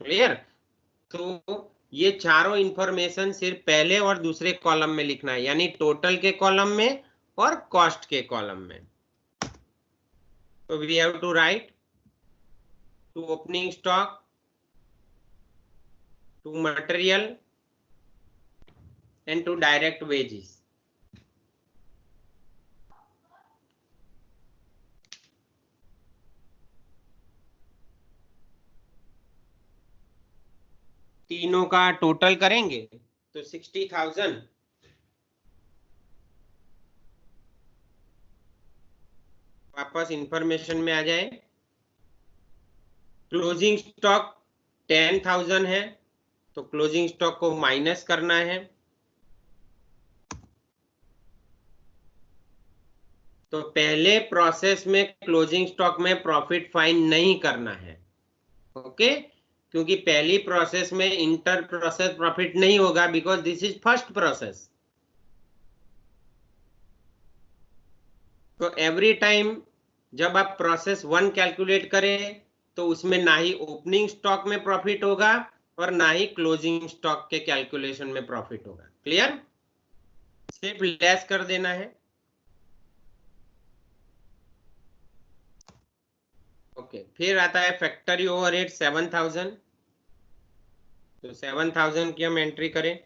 क्लियर? तो ये चारों इंफॉर्मेशन सिर्फ पहले और दूसरे कॉलम में लिखना है, यानी टोटल के कॉलम में और कॉस्ट के कॉलम में। तो we have to write to opening stock, to material and to direct wages. तीनों का टोटल करेंगे तो 60,000 वापस इंफॉर्मेशन में आ जाए। क्लोजिंग स्टॉक 10,000 है, तो क्लोजिंग स्टॉक को माइनस करना है। तो पहले प्रोसेस में क्लोजिंग स्टॉक में प्रॉफिट फाइंड नहीं करना है। ओके, क्योंकि पहली प्रोसेस में इंटर प्रोसेस प्रॉफिट नहीं होगा, because this is first process. तो एवरी टाइम जब आप प्रोसेस 1 कैलकुलेट करें तो उसमें ना ही ओपनिंग स्टॉक में प्रॉफिट होगा और ना ही क्लोजिंग स्टॉक के कैलकुलेशन में प्रॉफिट होगा। क्लियर? सिर्फ लेस कर देना है। ओके, फिर आता है फैक्ट्री ओवरहेड 7,000। तो 7,000 की हम एंट्री करें,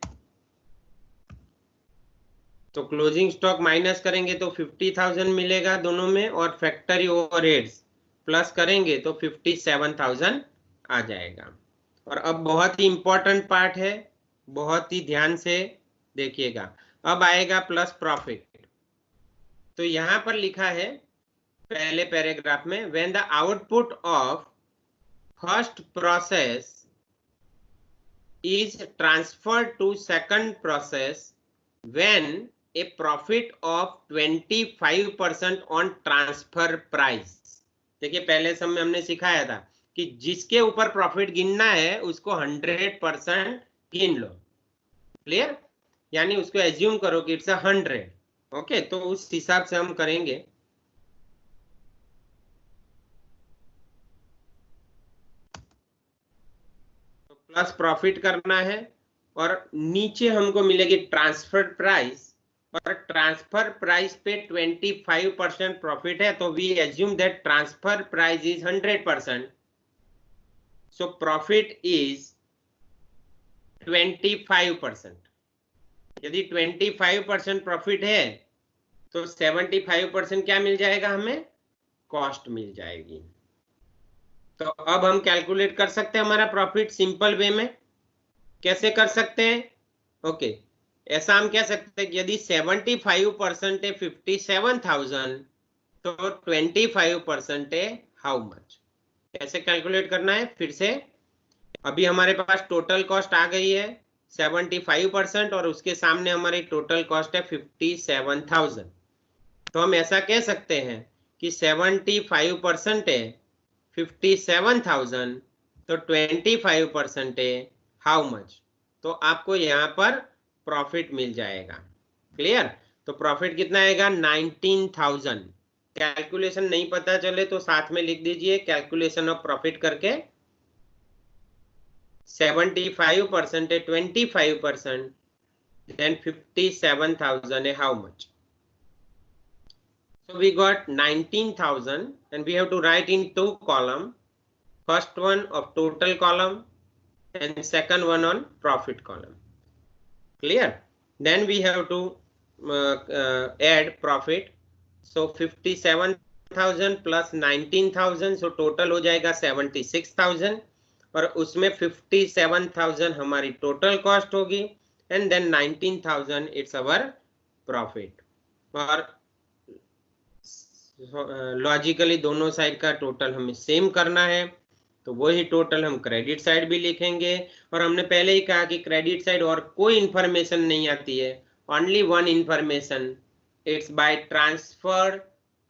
तो क्लोजिंग स्टॉक माइनस करेंगे तो 50,000 मिलेगा दोनों में, और फैक्ट्री ओवरहेड्स प्लस करेंगे तो 57,000 आ जाएगा। और अब बहुत ही इंपॉर्टेंट पार्ट है, बहुत ही ध्यान से देखिएगा। अब आएगा प्लस प्रॉफिट। तो यहां पर लिखा है पहले पैराग्राफ में, when the output of first process is transferred to second process when a profit of 25% on transfer price। देखिए पहले सब में हमने सिखाया था कि जिसके ऊपर प्रॉफिट गिनना है उसको 100% गिन लो। क्लियर? यानी उसको एज्यूम करो कि इट्स 100। ओके, तो उस हिसाब से हम करेंगे। तो प्लस प्रॉफिट करना है, और नीचे हमको मिलेगी ट्रांसफर प्राइस, और ट्रांसफर प्राइस पे 25% प्रॉफिट है, तो we assume that transfer price is 100%। So profit is 25%। यदि 25% प्रॉफिट है तो 75% क्या मिल जाएगा हमें? कॉस्ट मिल जाएगी। तो अब हम कैलकुलेट कर सकते हैं हमारा प्रॉफिट सिंपल वे में। कैसे कर सकते हैं? ओके, ऐसा हम कह सकते हैं कि यदि 75% है 57,000, तो 25% है हाउ मच। कैसे कैलकुलेट करना है? फिर से, अभी हमारे पास टोटल कॉस्ट आ गई है 75%, और उसके सामने हमारी टोटल कॉस्ट है 57,000। तो हम ऐसा कह सकते हैं कि 75% है 57,000, तो 25% है हाउ मच। तो आपको यहाँ पर प्रॉफिट मिल जाएगा। क्लियर? तो प्रॉफिट कितना आएगा? 19,000। कैलकुलेशन नहीं पता चले तो साथ में लिख दीजिए कैलकुलेशन ऑफ प्रॉफिट करके। 75% है 25%, then 57,000 है how much? So we got 19,000 and we have to write in two column. First one of total column and second one on profit column. Clear? Then we have to add profit. So 57,000 10,000 plus 19,000, so total हो जाएगा 76,000 और उसमें 57,000 हमारी total cost होगी and then 19,000 it's our profit. और logically दोनों side का total हमें सेम करना है, तो वही टोटल हम क्रेडिट साइड भी लिखेंगे। और हमने पहले ही कहा कि क्रेडिट साइड और कोई इंफॉर्मेशन नहीं आती है, only one information, it's by transfer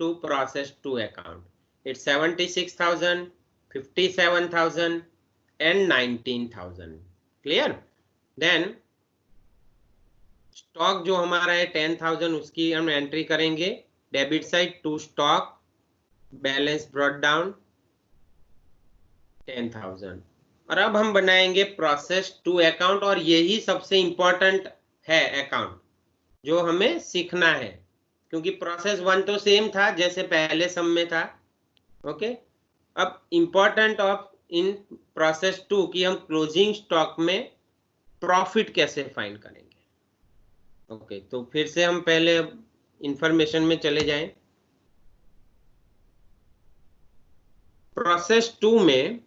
to process two account. It's 76,000, 57,000 and 19,000। Clear? Then stock जो हमारा है 10,000, उसकी हम एंट्री करेंगे debit side to stock, balance brought down 10,000। और अब हम बनाएंगे प्रोसेस टू अकाउंट, और यही सबसे इंपॉर्टेंट है अकाउंट जो हमें सीखना है, क्योंकि प्रोसेस वन तो सेम था जैसे पहले सम में था। ओके, अब important of in process two कि हम क्लोजिंग स्टॉक में प्रॉफिट कैसे फाइंड करेंगे। ओके, तो फिर से हम पहले इंफॉर्मेशन में चले जाएं। प्रोसेस टू में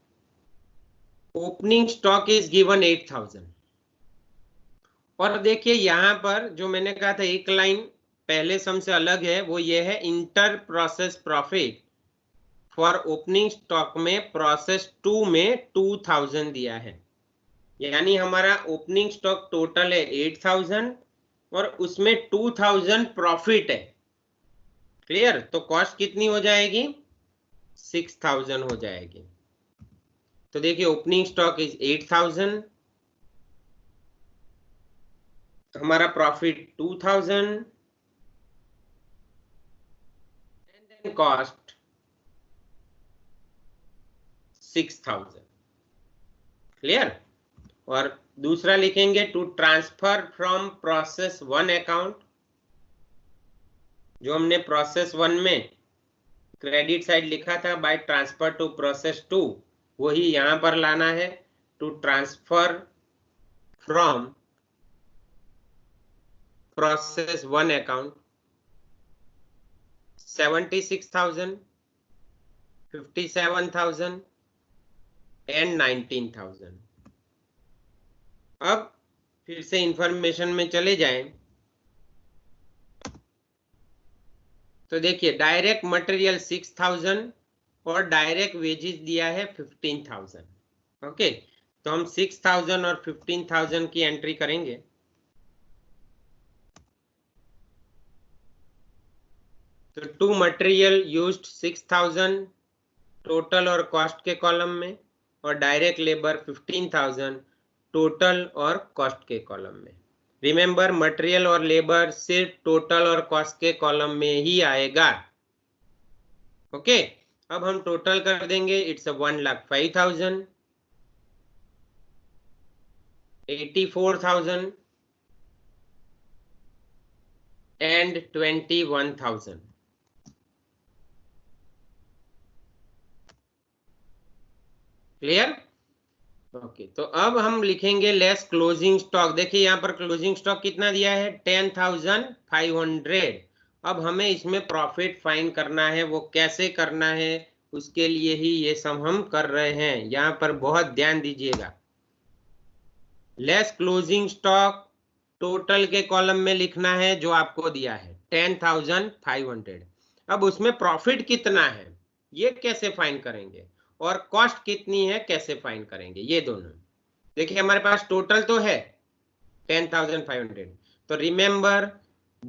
ओपनिंग स्टॉक इज गिवन 8,000, और देखिए यहां पर जो मैंने कहा था एक लाइन पहले सम से अलग है, वो ये है inter process profit for opening stock में प्रोसेस टू में 2,000 दिया है, यानी हमारा ओपनिंग स्टॉक टोटल है 8,000 और उसमें 2,000 प्रॉफिट है। क्लियर? तो कॉस्ट कितनी हो जाएगी? 6,000 हो जाएगी। तो देखिए ओपनिंग स्टॉक इज 8,000, हमारा profit 2,000 and then cost 6,000। Clear? और दूसरा लिखेंगे to transfer from process one account, जो हमने प्रोसेस वन में क्रेडिट साइड लिखा था by transfer to process two, वही यहां पर लाना है to transfer from process one account 76,000, 57,000 and 19,000। अब फिर से इंफॉर्मेशन में चले जाएं, तो देखिए डायरेक्ट मटेरियल 6,000 और डायरेक्ट वेजेस दिया है 15,000। ओके, तो हम 6,000 और 15,000 की एंट्री करेंगे। तो टू मटेरियल यूज्ड 6,000 टोटल और कॉस्ट के कॉलम में, और डायरेक्ट लेबर 15,000 टोटल और कॉस्ट के कॉलम में। रिमेंबर मटेरियल और लेबर सिर्फ टोटल और कॉस्ट के कॉलम में ही आएगा। ओके, अब हम टोटल कर देंगे, इट्स 1,05,000, 84,000 एंड 21,000। क्लियर? ओके, तो अब हम लिखेंगे लेस क्लोजिंग स्टॉक। देखिए यहाँ पर क्लोजिंग स्टॉक कितना दिया है? 10,500। अब हमें इसमें प्रॉफिट फाइंड करना है, वो कैसे करना है उसके लिए ही ये सब हम कर रहे हैं। यहाँ पर बहुत ध्यान दीजिएगा। लेस क्लोजिंग स्टॉक टोटल के कॉलम में लिखना है जो आपको दिया है 10,500। अब उसमें प्रॉफिट कितना है ये कैसे फाइंड करेंगे, और कॉस्ट कितनी है कैसे फाइंड करेंगे, ये दोनों। देखिए हमारे पास टोटल तो है 10,500, तो रिमेंबर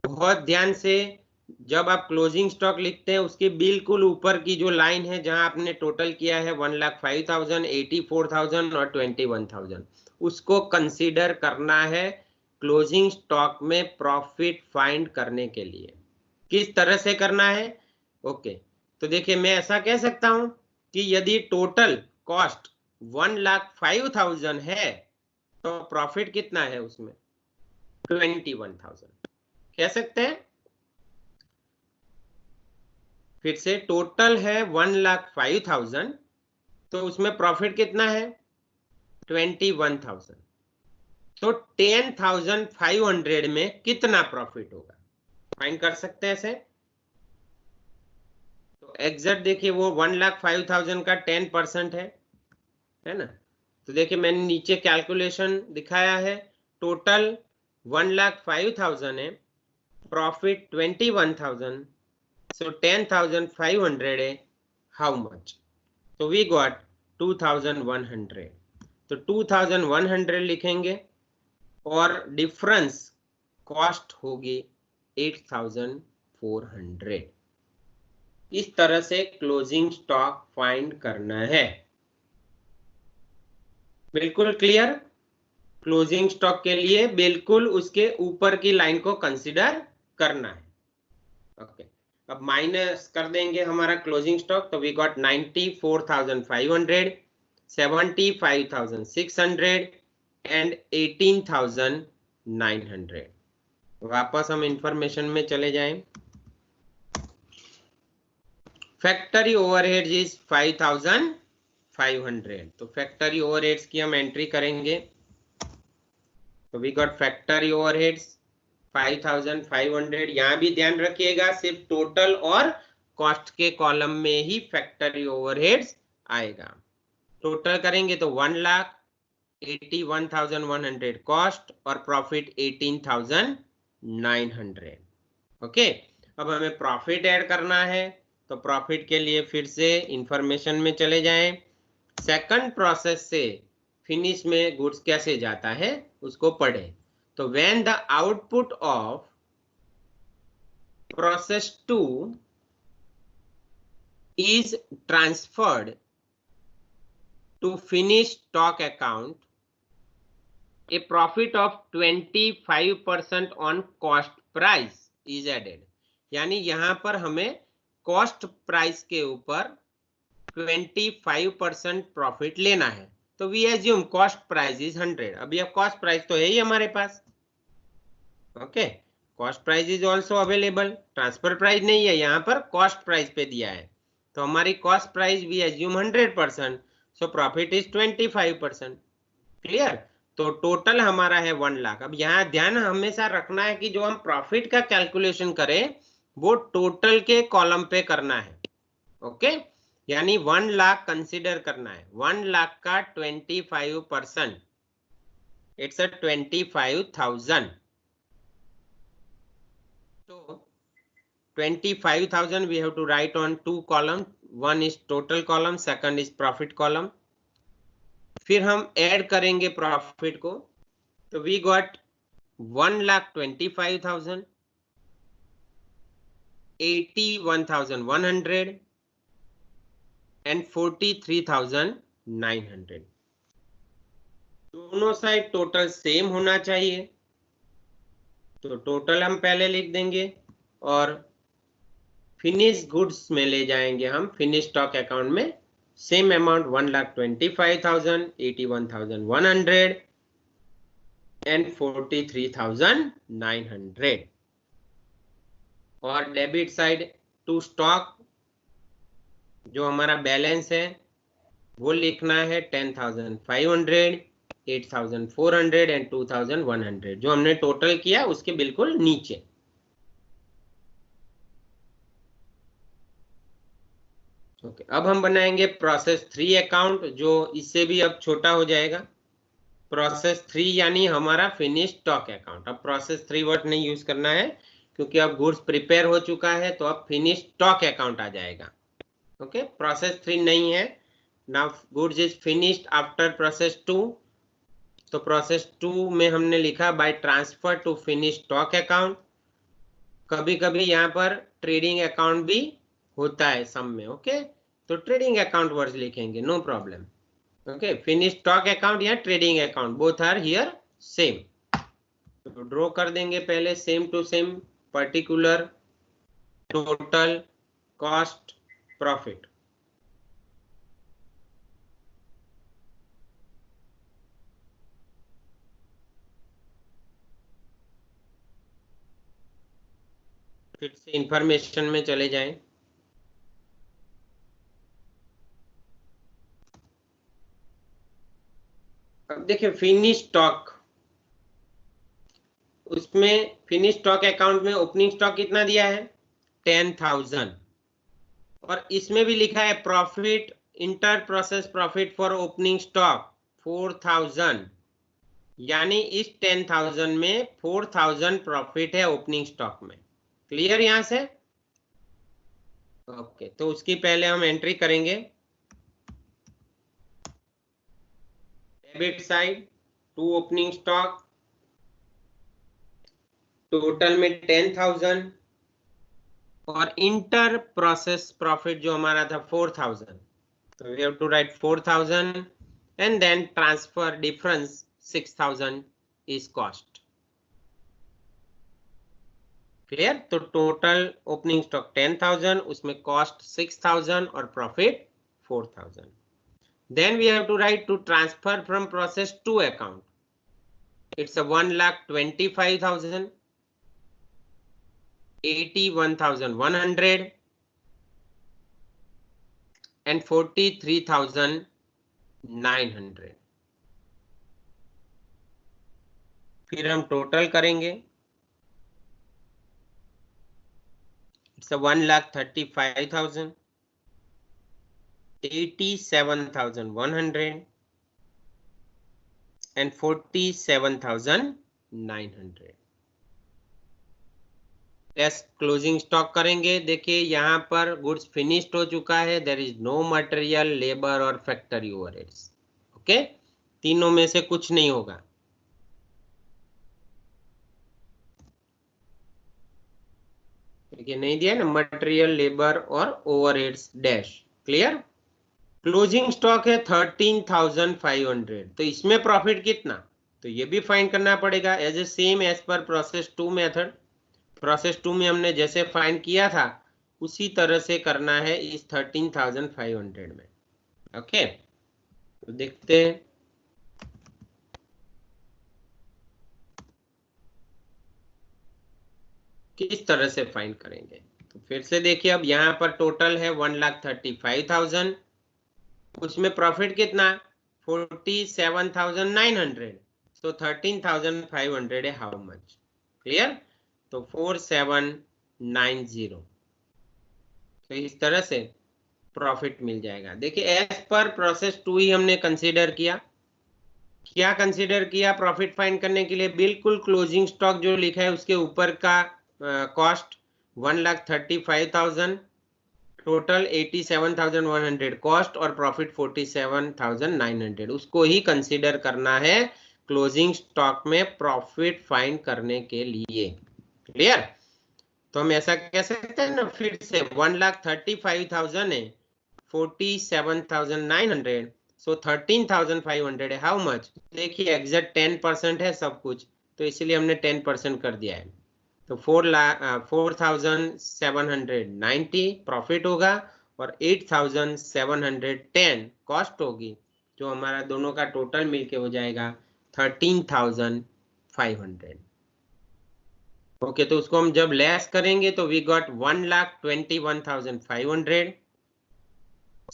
बहुत ध्यान से, जब आप क्लोजिंग स्टॉक लिखते हैं उसके बिल्कुल ऊपर की जो लाइन है जहां आपने टोटल किया है 1,05,000, 84,000 और 21,000, उसको कंसीडर करना है क्लोजिंग स्टॉक में प्रॉफिट फाइंड करने के लिए। किस तरह से करना है? ओके, तो देखिए मैं ऐसा कह सकता हूं कि यदि टोटल कॉस्ट 1,05,000 है तो प्रॉफिट कितना है उसमें? 21,000 कह सकते हैं। फिर से टोटल है 1,05,000, तो उसमें प्रॉफिट कितना है? 21,000। तो 10,500 में कितना प्रॉफिट होगा फाइंड कर सकते हैं ऐसे। तो एग्जैक्ट देखिए वो 1,05,000 का 10% है ना। तो देखिए मैंने नीचे कैलकुलेशन दिखाया है, टोटल 1,05,000 है, प्रॉफिट 21,000, सो 10,500 है, हाउ मच? तो वी गॉट 2,100, तो 2,100 लिखेंगे और डिफरेंस कॉस्ट होगी 8,400। इस तरह से क्लोजिंग स्टॉक फाइंड करना है। बिल्कुल क्लियर? क्लोजिंग स्टॉक के लिए बिल्कुल उसके ऊपर की लाइन को कंसीडर करना है। ओके, अब माइनस कर देंगे हमारा क्लोजिंग स्टॉक, तो वी गॉट 94,500, 75,600 एंड 18,900। वापस हम इंफॉर्मेशन में चले जाएं। फैक्ट्री ओवरहेड्स इज 5,500, तो फैक्ट्री ओवरहेड्स की हम एंट्री करेंगे। तो वी गॉट फैक्ट्री ओवरहेड्स 5,500। यहां भी ध्यान रखिएगा सिर्फ टोटल और कॉस्ट के कॉलम में ही फैक्ट्री ओवरहेड्स आएगा। टोटल करेंगे तो 1,81,100 कॉस्ट और प्रॉफिट 18,900। ओके, अब हमें प्रॉफिट ऐड करना है, तो प्रॉफिट के लिए फिर से इंफॉर्मेशन में चले जाएं। सेकंड प्रोसेस से फिनिश में गुड्स कैसे जाता है उसको पढ़े। तो when the output of process 2 is transferred to finished stock account, a profit of 25% on cost price is added। यानी यहां पर हमें कॉस्ट प्राइस के ऊपर 25% प्रॉफिट लेना है। तो we assume cost price is 100। अभी अब कॉस्ट प्राइस तो है ही हमारे पास। Okay, cost price is also available, transfer price नहीं है, यहाँ पर कॉस्ट प्राइस पे दिया है। तो हमारी cost price we assume 100%, so profit is 25%। Clear? तो टोटल हमारा है 1 लाख। अब यहाँ ध्यान हमेशा रखना है कि जो हम प्रॉफिट का कैलकुलेशन करें वो टोटल के कॉलम पे करना है। ओके, यानी 1 लाख कंसिडर करना है। 1 लाख का 25%, it's a 25,000। So 25,000 we have to write on 2 column, one is total column, second is profit column। फिर हम ऐड करेंगे प्रॉफिट को, तो we got 1,25,000, 81,100 and 43,900। दोनों साइड टोटल सेम होना चाहिए, तो टोटल हम पहले लिख देंगे और फिनिश गुड्स में ले जाएंगे हम फिनिश स्टॉक अकाउंट में सेम अमाउंट 1,25,000, 81,100 एंड 43,900। और डेबिट साइड टू स्टॉक जो हमारा बैलेंस है वो लिखना है 10,500, 8,400 एंड 2,100, जो हमने टोटल किया उसके बिल्कुल नीचे। ओके, अब हम बनाएंगे प्रोसेस 3 अकाउंट, जो इससे भी अब छोटा हो जाएगा। प्रोसेस 3 यानी हमारा फिनिश स्टॉक अकाउंट। अब प्रोसेस 3 वर्ड नहीं यूज करना है क्योंकि अब गुड्स प्रिपेयर हो चुका है, तो अब फिनिश स्टॉक अकाउंट आ जाएगा। ओके, प्रोसेस 3 नहीं है। Now goods is finished after process 2, तो प्रोसेस 2 में हमने लिखा by transfer to finish stock account. कभी कभी यहाँ पर ट्रेडिंग अकाउंट भी होता है सम में। ओके, तो ट्रेडिंग अकाउंट वर्ड्स लिखेंगे, no problem. Okay, finish stock account या trading account both are here same. तो ड्रॉ कर देंगे पहले same to same, particular, total, cost, profit. फिर से इंफॉर्मेशन में चले जाएं। अब देखिए फिनिश स्टॉक, उसमें फिनिश स्टॉक अकाउंट में ओपनिंग स्टॉक कितना दिया है? 10,000। और इसमें भी लिखा है profit, inter process profit for opening stock 4000, यानी इस 10,000 में 4000 प्रॉफिट है ओपनिंग स्टॉक में। क्लियर यहां से? ओके, तो उसकी पहले हम एंट्री करेंगे debit side to opening stock, total में 10,000 और इंटर प्रोसेस प्रॉफिट जो हमारा था 4000, तो we have to write 4000 and then transfer difference 6000 is cost. Clear? तो टोटल ओपनिंग स्टॉक 10,000, उसमें कॉस्ट 6000 और profit 4000। Then we have to write to transfer from process to account. It's a 1,25,000, 81,100 and 43,900। फिर हम total करेंगे। It's a 1,35,000, 87,100 and 47,900। Less closing stock करेंगे। देखिए यहाँ पर गुड्स फिनिश्ड हो चुका है, there is no material, labour और फैक्ट्री ओवरहेड्स। ओके, तीनों में से कुछ नहीं होगा। देखिए नहीं दिया ना, मटेरियल, लेबर और overheads dash. Clear? Closing stock है 13,500, तो इसमें प्रॉफिट कितना, तो ये भी फाइंड करना पड़ेगा as a same as per process 2 method. Process 2 में हमने जैसे फाइंड किया था उसी तरह से करना है इस 13,500 में। ओके, तो देखते हैं किस तरह से फाइंड करेंगे। तो फिर से देखिए, अब यहाँ पर टोटल है 1,35,000, उसमें प्रॉफिट कितना, 47,900, तो 13,500 है हाउ मच। क्लियर? तो 4790, तो इस तरह से प्रॉफिट मिल जाएगा। देखिए एज पर प्रोसेस 2 ही हमने कंसीडर किया। क्या कंसीडर किया प्रॉफिट फाइंड करने के लिए? बिल्कुल क्लोजिंग स्टॉक जो लिखा है उसके ऊपर का कॉस्ट 1,35,000, टोटल 87,100 कॉस्ट और प्रॉफिट 47,900, उसको ही कंसीडर करना है क्लोजिंग स्टॉक में प्रॉफिट फाइंड करने के लिए। क्लियर? तो हम ऐसा कह सकते हैं ना, फिर से 1,35,000 है, 47,900, सो 13,500 है हाउ मच। देखिए एग्जैक्ट 10% है सब कुछ, तो इसलिए हमने 10% कर दिया है। तो 4,790 प्रॉफिट होगा और 8,710 कॉस्ट होगी, जो हमारा दोनों का टोटल मिलके हो जाएगा 13,500। ओके, तो उसको हम जब लेस करेंगे तो वी गॉट 1,21,500,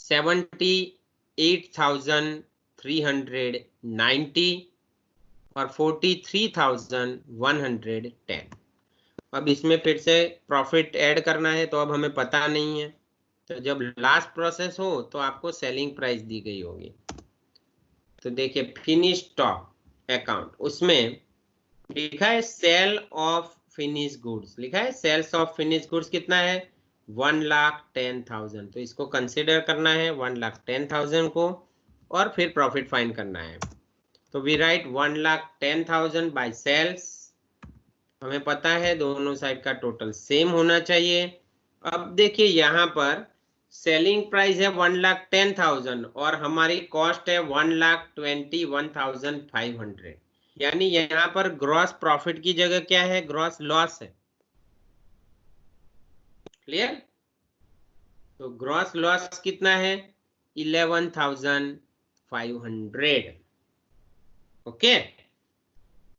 78,390 और 43,110। अब इसमें फिर से प्रॉफिट ऐड करना है, तो अब हमें पता नहीं है, तो जब लास्ट प्रोसेस हो तो आपको सेलिंग प्राइस दी गई होगी। तो देखिए फिनिश स्टॉक अकाउंट, उसमें लिखा है सेल ऑफ फिनिश गुड्स, लिखा है सेल्स ऑफ फिनिश गुड्स कितना है, 1,10,000, तो इसको कंसिडर करना है 1,10,000 को और फिर प्रॉफिट फाइंड करना है। तो वी राइट 1,10,000 बाय सेल्स, हमें पता है दोनों साइड का टोटल सेम होना चाहिए। अब देखिए यहाँ पर सेलिंग प्राइस है 1,10,000 और हमारी कॉस्ट है 1,21,500, यानी यहाँ पर ग्रॉस प्रॉफिट की जगह क्या है, ग्रॉस लॉस है। क्लियर? तो ग्रॉस लॉस कितना है, 11,500। ओके,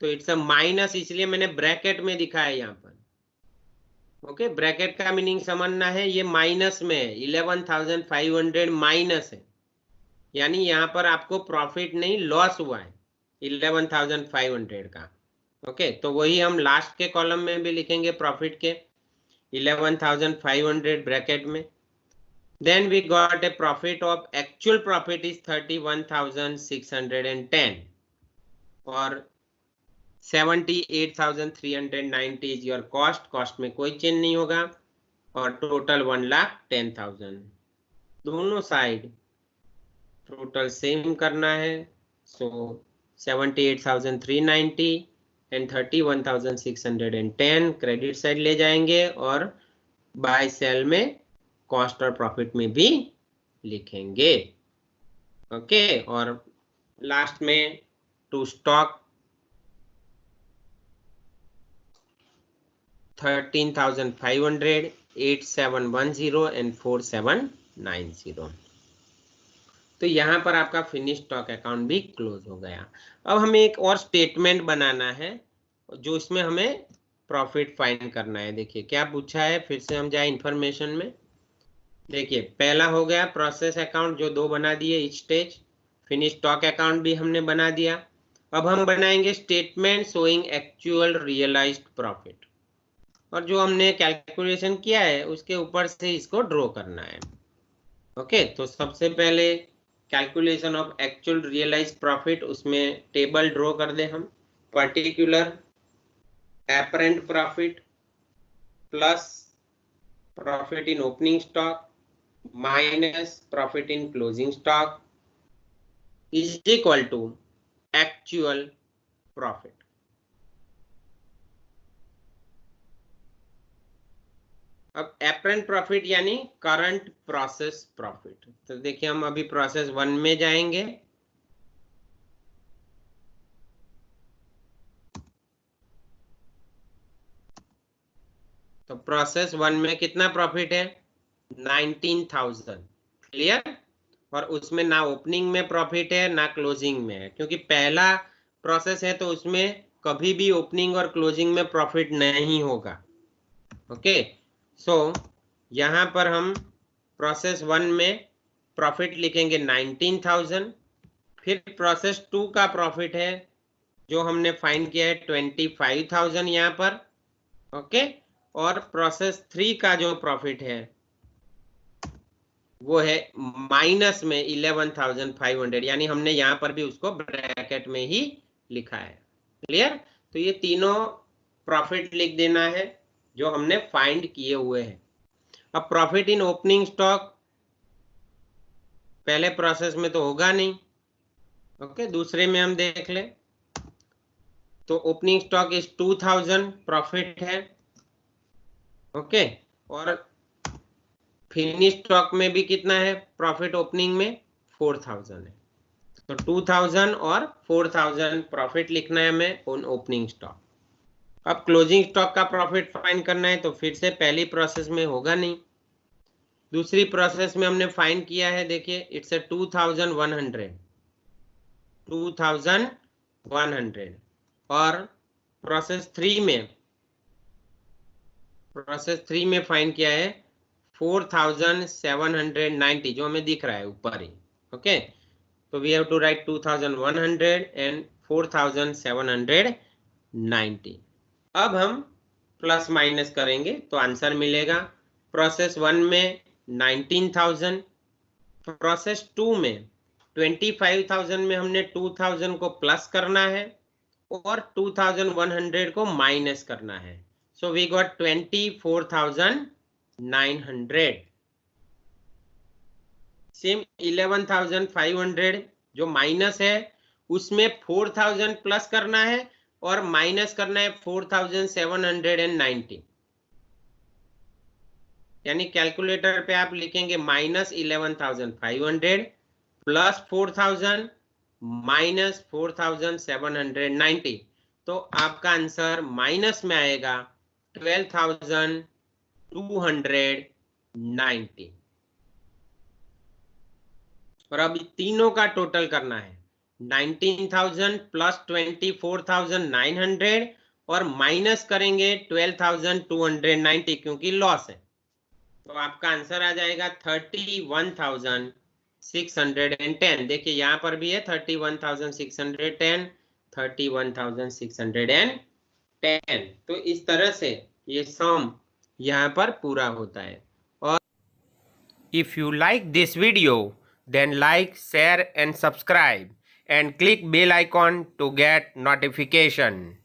तो इट्स अ माइनस, इसलिए मैंने ब्रैकेट में दिखाया यहाँ पर। ओके, ब्रैकेट का मीनिंग समझना है, ये माइनस में है, 11,500 माइनस है, यानी यहाँ पर आपको प्रॉफिट नहीं लॉस हुआ है 11,500 का। ओके, तो वही हम लास्ट के कॉलम में भी लिखेंगे प्रॉफिट के 11,500 ब्रैकेट में। Then we got a profit of actual profit is 31,610 और 78,390 is your cost. cost में कोई चेंज नहीं होगा और टोटल 1,10,000. दोनों साइड टोटल सेम करना है. सो 78,390 एंड 31,610 क्रेडिट साइड ले जाएंगे और बाय सेल में कॉस्ट और प्रॉफिट में भी लिखेंगे. ओके. और लास्ट में टू स्टॉक 13,500, 8710 एंड 4790. तो यहां पर आपका फिनिश स्टॉक अकाउंट भी क्लोज हो गया. अब हमें एक और स्टेटमेंट बनाना है जो इसमें हमें प्रॉफिट फाइंड करना है. देखिए क्या पूछा है, फिर से हम जाए इंफॉर्मेशन में. देखिए पहला हो गया प्रोसेस अकाउंट जो 2 बना दिए each stage. Finish stock account भी हमने बना दिया. अब हम बनाएंगे statement showing actual realised profit और जो हमने कैलकुलेशन किया है उसके ऊपर से इसको ड्रॉ करना है. ओके. तो सबसे पहले calculation of actual realised profit, उसमें टेबल ड्रॉ कर दे हम. Particular apparent profit plus profit in opening stock minus profit in closing stock is equal to actual profit. अब apparent profit यानी current process profit. तो देखिए हम अभी प्रोसेस 1 में जाएंगे. तो प्रोसेस 1 में कितना प्रॉफिट है 19,000. क्लियर. और उसमें ना ओपनिंग में प्रॉफिट है ना क्लोजिंग में है क्योंकि पहला प्रोसेस है तो उसमें कभी भी ओपनिंग और क्लोजिंग में प्रॉफिट नहीं होगा. ओके. सो यहां पर हम प्रोसेस 1 में प्रॉफिट लिखेंगे 19,000. फिर प्रोसेस 2 का प्रॉफिट है जो हमने फाइंड किया है 25,000 यहां पर. ओके. और प्रोसेस 3 का जो प्रॉफिट है वो है माइनस में 11,500 यानी हमने यहां पर भी उसको ब्रैकेट में ही लिखा है. क्लियर. तो ये तीनों प्रॉफिट लिख देना है जो हमने फाइंड किए हुए हैं. अब प्रॉफिट इन ओपनिंग स्टॉक पहले प्रोसेस में तो होगा नहीं. ओके. दूसरे में हम देख ले तो ओपनिंग स्टॉक इज 2,000 प्रॉफिट है. ओके. और फिनिश स्टॉक में भी कितना है प्रॉफिट ओपनिंग में 4,000 है. तो 2,000 और 4,000 प्रॉफिट लिखना है हमें ऑन ओपनिंग स्टॉक. अब क्लोजिंग स्टॉक का प्रॉफिट फाइंड करना है तो फिर से पहली प्रोसेस में होगा नहीं. दूसरी प्रोसेस में हमने फाइंड किया है. देखिए इट्स ए 2,100 और प्रोसेस 3 में फाइंड किया है 4,790 जो हमें दिख रहा है ऊपर ही. ओके. तो we have to write 2,100 and 4,790. अब हम प्लस माइनस करेंगे तो आंसर मिलेगा. प्रोसेस 1 में 19,000, प्रोसेस 2 में 25,000 में हमने 2,000 को प्लस करना है और 2,100 को माइनस करना है. So we got 24,900. सेम 11,500 जो माइनस है उसमें 4,000 प्लस करना है और माइनस करना है 4,790. यानी कैलकुलेटर पे आप लिखेंगे माइनस 11,500 प्लस 4,000 माइनस 4,790. तो आपका आंसर माइनस में आएगा 12,290. और अब तीनों का टोटल करना है 19,000 प्लस 24,900 और माइनस करेंगे 12,290 क्योंकि लॉस है. तो आपका आंसर आ जाएगा 31,610. देखिए यहां पर भी है 31,610, 31,610. तो इस तरह से ये सम यहां पर पूरा होता है. और If you like this video, then like, share and subscribe and click bell icon to get notification.